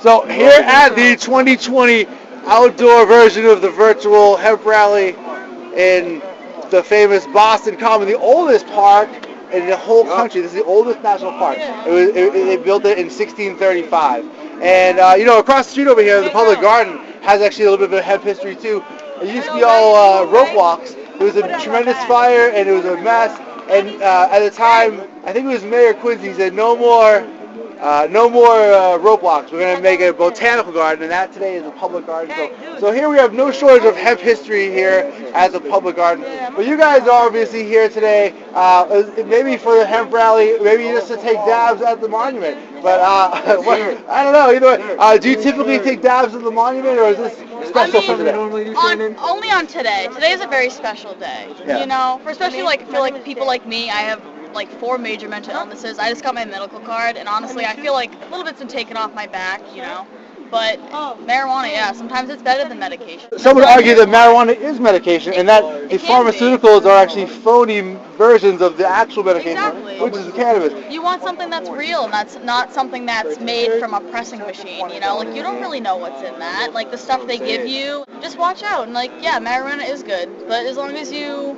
So here at the 2020 outdoor version of the virtual hemp rally in the famous Boston Common, the oldest park in the whole country. This is the oldest national park. They built it in 1635. And, across the street over here, the public garden has actually a little bit of hemp history, too. It used to be all rope walks. There was a tremendous fire, and it was a mess. And at the time, I think it was Mayor Quincy said, no more rope walks. We're going to make a botanical garden, and that today is a public garden. So here we have no shortage of hemp history here as a public garden. But you guys are obviously here today, maybe for the hemp rally, maybe just to take dabs at the monument. But I don't know. Either way, do you typically take dabs at the monument, or is this special for today? Only on today. Today is a very special day. Yeah. You know, for especially I feel like people like me, I have like 4 major mental illnesses. I just got my medical card, and honestly, I feel like a little bit's been taken off my back, you know. But marijuana, yeah, sometimes it's better than medication. Some would argue that marijuana is medication, and that the pharmaceuticals are actually phony versions of the actual medication, which is cannabis. You want something that's real, and that's not something that's made from a pressing machine, you know? Like, you don't really know what's in that. Like, the stuff they give you, just watch out. And, like, yeah, marijuana is good, but as long as you,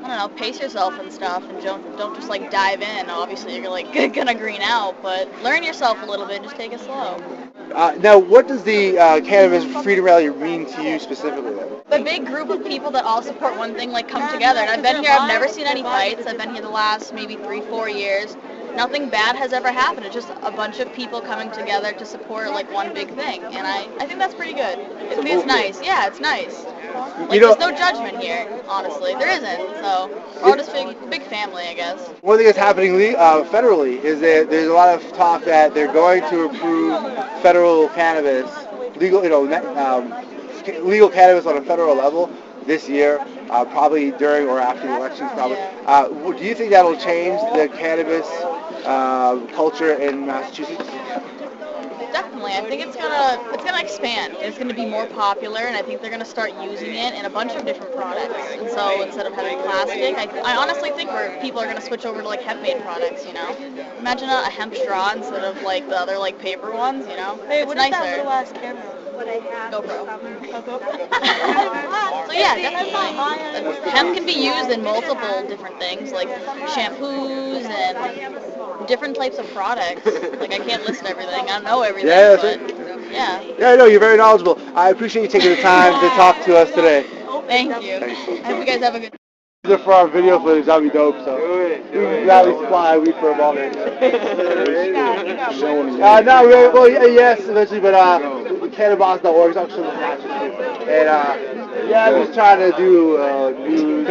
I don't know, pace yourself and stuff, and don't just, like, dive in. Obviously, you're, like, gonna green out, but learn yourself a little bit, just take it slow. Now, what does the Cannabis Freedom Rally mean to you specifically? The big group of people that all support one thing, like, come together. And I've been here, I've never seen any fights. I've been here the last maybe 3-4 years. Nothing bad has ever happened. It's just a bunch of people coming together to support, like, one big thing. And I think that's pretty good. I think it's nice. Yeah, it's nice. Like, there's no judgment here, honestly. There isn't. So we're all just big family, I guess. One thing that's happening federally is that there's a lot of talk that they're going to approve federal cannabis, legal cannabis on a federal level this year, probably during or after the elections, probably. Do you think that'll change the cannabis culture in Massachusetts? Definitely. I think it's gonna expand. It's gonna be more popular, and I think they're gonna start using it in a bunch of different products. And so instead of having plastic, I honestly think people are gonna switch over to like hemp-made products. You know, imagine a hemp straw instead of like the other like paper ones. You know, Hey, it's what nicer. is that little ass camera? GoPro. So yeah, definitely. Hemp can be used in multiple different things, like shampoos and different types of products. Like, I can't list everything. I don't know everything. Yeah, but yeah. Yeah, I know, you're very knowledgeable. I appreciate you taking the time to talk to us today. Thank you. I hope you guys have a good For our video footage, that'd be dope, so. Do it. Gladly supply weed for a ball game. Not really, well, yes, eventually, but cannabis.org is actually and yeah, I'm just trying to do news.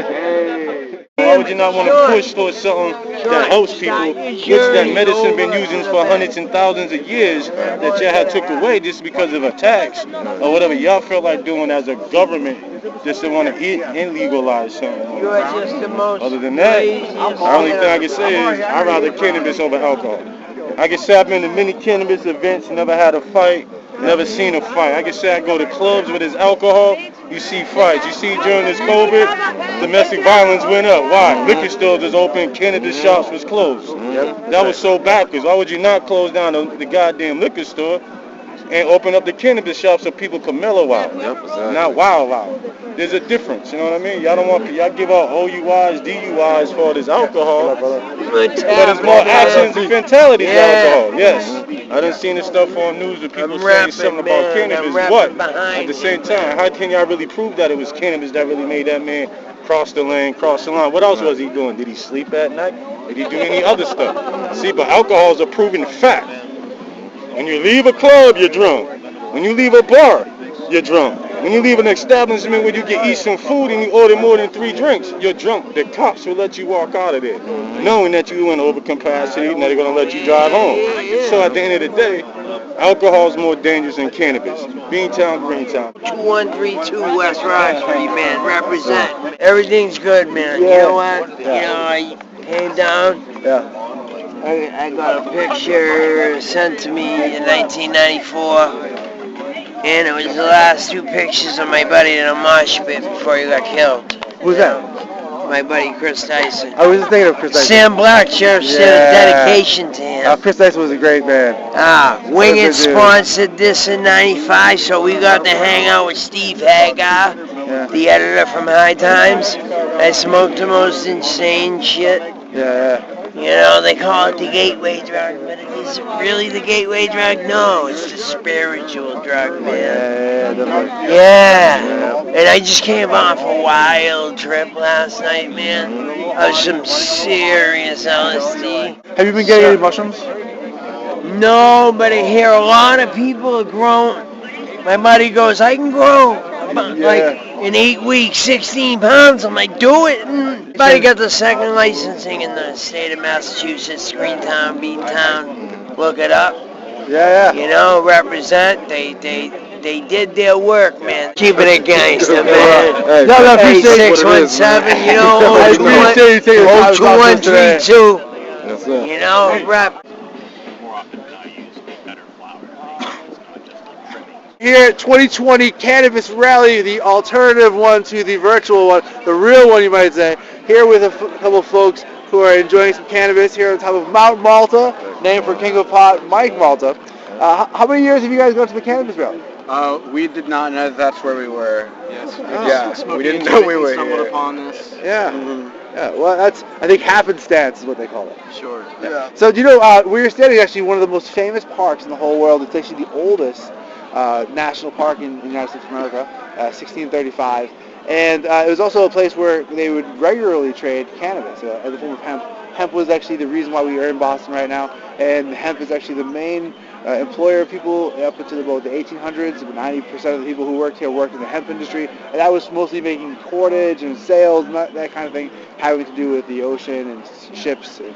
Why would you not want to push for something that helps people, which that medicine been using for hundreds and thousands of years, that y'all had took away just because of a tax or whatever y'all feel like doing as a government, just to want to and legalize something. Other than that, the only thing I can say is I'd rather cannabis over alcohol. I can say I've been to many cannabis events, never had a fight, never seen a fight. I can say I go to clubs where there's alcohol, you see fights. You see during this COVID, domestic violence went up. Why? Liquor stores was open, cannabis shops was closed. That was so backwards. Why would you not close down the goddamn liquor store and open up the cannabis shop so people could mellow out? Not wild out. There's a difference, you know what I mean? Y'all don't want, y'all give out OUIs, DUIs for this alcohol, but it's more actions and fatalities than alcohol. Yes. I done seen this stuff on news with people saying something about cannabis. What? At the same time, how can y'all really prove that it was cannabis that really made that man cross the lane, cross the line? What else was he doing? Did he sleep at night? Did he do any other stuff? See, but alcohol is a proven fact. When you leave a club, you're drunk. When you leave a bar, you're drunk. When you leave an establishment where you can eat some food and you order more than 3 drinks, you're drunk. The cops will let you walk out of there, knowing that you in overcapacity and they're going to let you drive home. So at the end of the day, alcohol is more dangerous than cannabis. Beantown, Greentown. 2132 West Rock Street, man. Represent. Everything's good, man. You know what? You know, I came down. I got a picture sent to me in 1994. And it was the last 2 pictures of my buddy in a mosh pit before he got killed. Who's that? My buddy Chris Dyson. I was just thinking of Chris Dyson. Sam Black, Sheriff, did a dedication to him. Chris Dyson was a great man. Wing It sponsored this in '95, so we got to hang out with Steve Hagar, the editor from High Times. I smoked the most insane shit. Yeah. You know, they call it the gateway drug, but is it really the gateway drug? No, it's the spiritual drug, man. Yeah. And I just came off a wild trip last night, man. Of some serious LSD. Have you been getting any mushrooms? No, but I hear a lot of people are growing. My buddy goes, I can grow like in 8 weeks, 16 pounds. I'm like, do it. And buddy got the second licensing in the state of Massachusetts, Greentown, Beantown. Look it up. Yeah. You know, represent. They did their work, man. Keeping it gangster, man. No, appreciate 617, you know, 02132. You know, rep. Here at 2020 Cannabis Rally, the alternative one to the virtual one, the real one you might say, here with a couple of folks who are enjoying some cannabis here on top of Mount Malta, named for King of Pot, Mike Malta. How many years have you guys gone to the Cannabis Rally? We did not know that's where we were. Yes. Oh. We didn't know we were here. Upon this. Yeah. Yeah, well, that's, I think, happenstance is what they call it. Sure. Yeah. So, do you know, where you're standing, actually, one of the most famous parks in the whole world. It's actually the oldest national park in the United States of America, 1635. And it was also a place where they would regularly trade cannabis in the form of hemp. Hemp was actually the reason why we are in Boston right now, and hemp is actually the main employer of people up until about the 1800s. 90% of the people who worked here worked in the hemp industry, and that was mostly making cordage and sails and that kind of thing, having to do with the ocean and ships and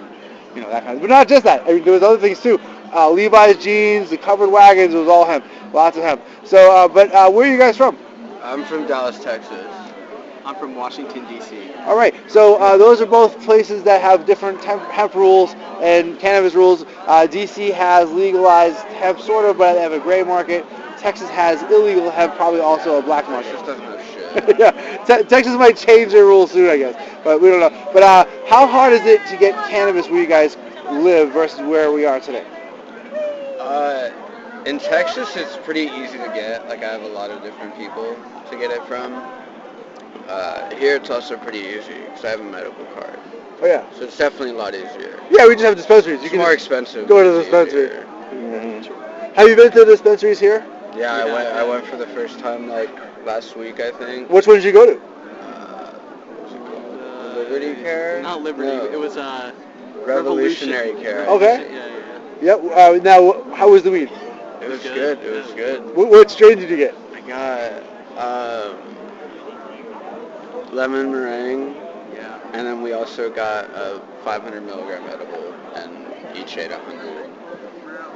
that kind of. But not just that. I mean, there was other things too. Levi's jeans, the covered wagons, it was all hemp. Lots of hemp. So, but where are you guys from? I'm from Dallas, Texas. I'm from Washington, D.C. All right. So those are both places that have different hemp rules and cannabis rules. D.C. has legalized hemp, sort of, but they have a gray market. Texas has illegal hemp, probably also a black market. Texas doesn't know shit. Yeah. Texas might change their rules soon, I guess. But we don't know. But how hard is it to get cannabis where you guys live versus where we are today? In Texas, it's pretty easy to get. Like, I have a lot of different people to get it from. Here, it's also pretty easy because I have a medical card. Oh, yeah. So it's definitely a lot easier. Yeah, we just have dispensaries. It's more expensive. Go to the dispensary. Mm-hmm. Have you been to the dispensaries here? Yeah, I went for the first time, like, last week, I think. Which one did you go to? What's it called? Liberty Care? Not Liberty. No. It was Revolutionary Care. Okay. Yeah. Yep. Now, how was the weed? It was good. It was good. What strain did you get? I got lemon meringue. Yeah. And then we also got a 500 milligram edible, and each ate 100.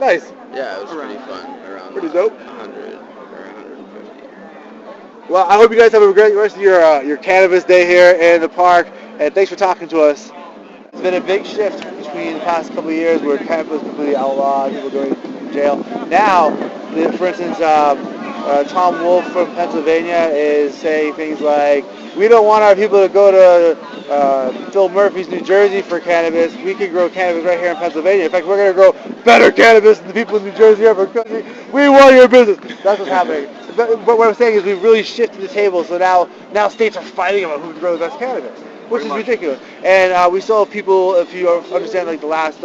Nice. Yeah, it was pretty fun. Around Pretty dope. 100 or 150. Well, I hope you guys have a great rest of your cannabis day here in the park, and thanks for talking to us. It's been a big shift between the past couple of years where cannabis was completely outlawed, people going to jail. Now, for instance, Tom Wolfe from Pennsylvania is saying things like, we don't want our people to go to Phil Murphy's New Jersey for cannabis. We can grow cannabis right here in Pennsylvania. In fact, we're going to grow better cannabis than the people in New Jersey ever could. We want your business. That's what's happening. But what I'm saying is we've really shifted the table, so now states are fighting about who can grow the best cannabis, which is ridiculous. And we still have people, if you understand, like the last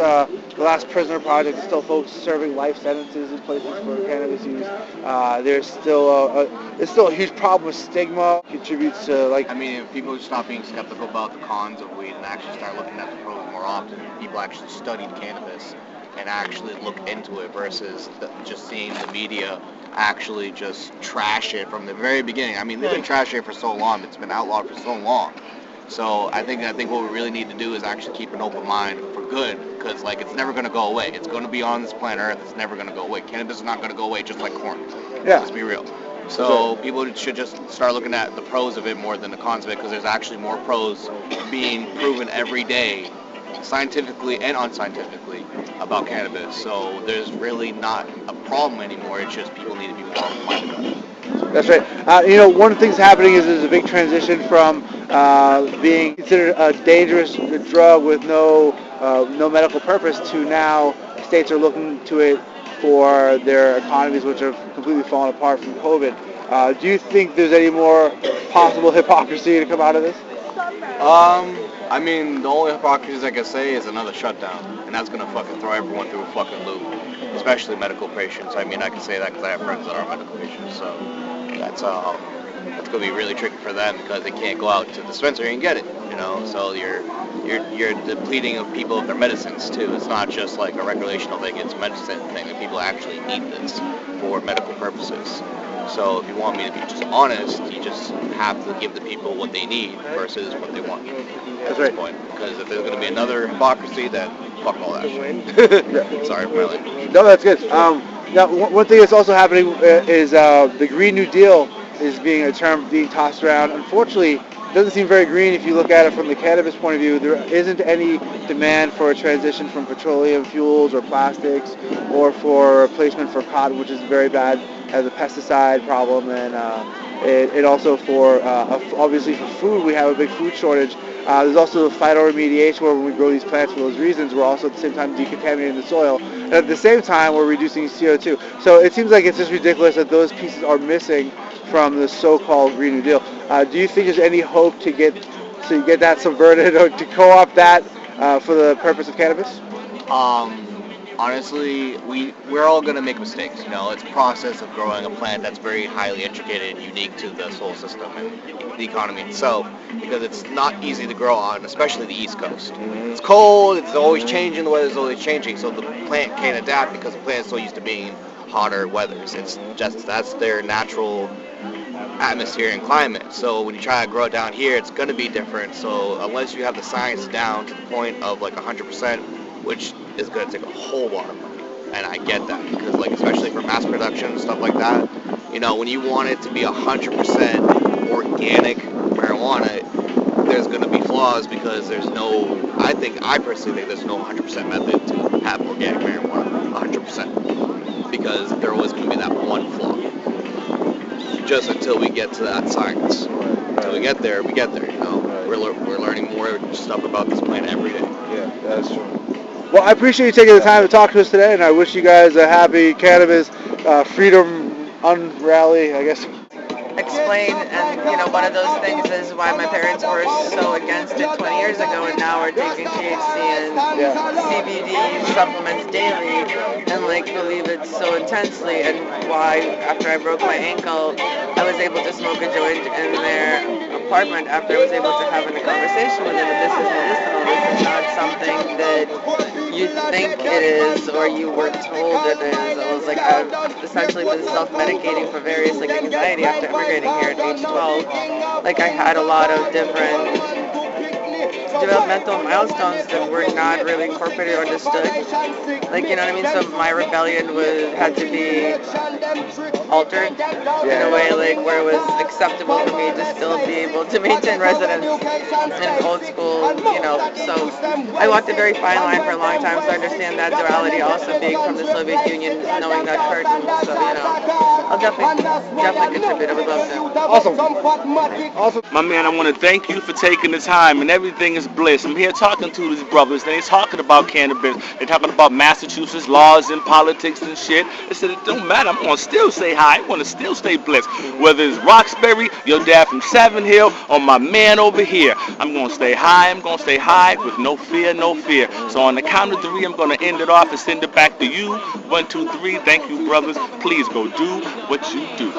prisoner project, there's still folks serving life sentences in places for cannabis use. There's still it's still a huge problem with stigma. Contributes to I mean, if people stop being skeptical about the cons of weed and actually start looking at the pros more often, people actually studied cannabis and actually look into it versus just seeing the media actually just trash it from the very beginning. I mean, they've been trashing it for so long. It's been outlawed for so long. So I think what we really need to do is actually keep an open mind for good, because it's never going to go away. It's going to be on this planet Earth. It's never going to go away. Cannabis is not going to go away, just like corn. Yeah. Let's be real. So people should just start looking at the pros of it more than the cons of it, because there's actually more pros being proven every day, scientifically and unscientifically, about cannabis. So there's really not a problem anymore. It's just people need to be more open-minded about it. That's right. One of the things happening is there's a big transition from being considered a dangerous drug with no medical purpose to now states are looking to it for their economies, which have completely fallen apart from COVID. Do you think there's any more possible hypocrisy to come out of this? I mean, the only hypocrisy I can say is another shutdown, and that's gonna fucking throw everyone through a fucking loop, especially medical patients. I mean, I can say that because I have friends that are medical patients, so that's gonna be really tricky for them because they can't go out to the dispensary and get it, you know. So you're depleting of people of their medicines too. It's not just like a recreational thing; it's a medicine thing that people actually need this for medical purposes. So if you want me to be just honest, you just have to give the people what they need versus what they want at this point. Because if there's going to be another hypocrisy, then fuck all that shit. Sorry for my language. No, that's good. Now, one thing that's also happening is the Green New Deal is being a term being tossed around. Unfortunately, it doesn't seem very green if you look at it from the cannabis point of view. There isn't any demand for a transition from petroleum fuels or plastics or for replacement for cotton, which is very bad as a pesticide problem, and it also for obviously for food, we have a big food shortage. There's also phytoremediation where when we grow these plants for those reasons, we're also at the same time decontaminating the soil, and at the same time we're reducing CO2. So it seems like it's just ridiculous that those pieces are missing from the so-called Green New Deal. Do you think there's any hope to get that subverted or to co-opt that for the purpose of cannabis? Honestly, we're all gonna make mistakes. You know, it's a process of growing a plant that's very highly intricate and unique to the solar system and the economy itself, because it's not easy to grow on, especially the East Coast. It's cold. It's always changing. The weather's always changing, so the plant can't adapt because the plant's so used to being hotter weathers. It's just that's their natural atmosphere and climate. So when you try to grow it down here, it's gonna be different. So unless you have the science down to the point of like 100%, which is going to take a whole lot of money, and I get that because, like, especially for mass production and stuff like that, you know, when you want it to be 100% organic marijuana, there's going to be flaws because there's no. I personally think there's no 100% method to have organic marijuana 100% because there always going to be that one flaw. Just until we get to that science. Until we get there, you know. We're learning more stuff about this plant every day. Yeah, that's true. Well, I appreciate you taking the time to talk to us today, and I wish you guys a happy cannabis freedom rally, I guess. Explain, and you know, one of those things is why my parents were so against it 20 years ago, and now we're taking THC and CBD supplements daily, and like believe it so intensely, and why after I broke my ankle, I was able to smoke a joint in their apartment after I was able to have a conversation with them. And this is medicinal. This is not something that you think it is or you were told it is. I was like, I've essentially been self-medicating for various like anxiety after immigrating here at age 12. Like I had a lot of different developmental milestones that were not really incorporated or understood. Like, you know what I mean? So my rebellion had to be altered in a way like where it was acceptable for me to still be able to maintain residence in old school, you know. So I walked a very fine line for a long time, so I understand that duality also being from the Soviet Union, knowing that curtain. So, you know, I'll definitely contribute. I would love to. Awesome. My man, I want to thank you for taking the time, and everything is bliss. I'm here talking to these brothers, and they're talking about cannabis. They're talking about Massachusetts laws and politics and shit. They said it don't matter. I'm going to still say hi. I'm going to still stay blessed. Whether it's Roxbury, your dad from Savin Hill, or my man over here, I'm going to stay high. I'm going to stay high with no fear, no fear. So on the count of 3, I'm going to end it off and send it back to you. 1, 2, 3. Thank you, brothers. Please go do what you do.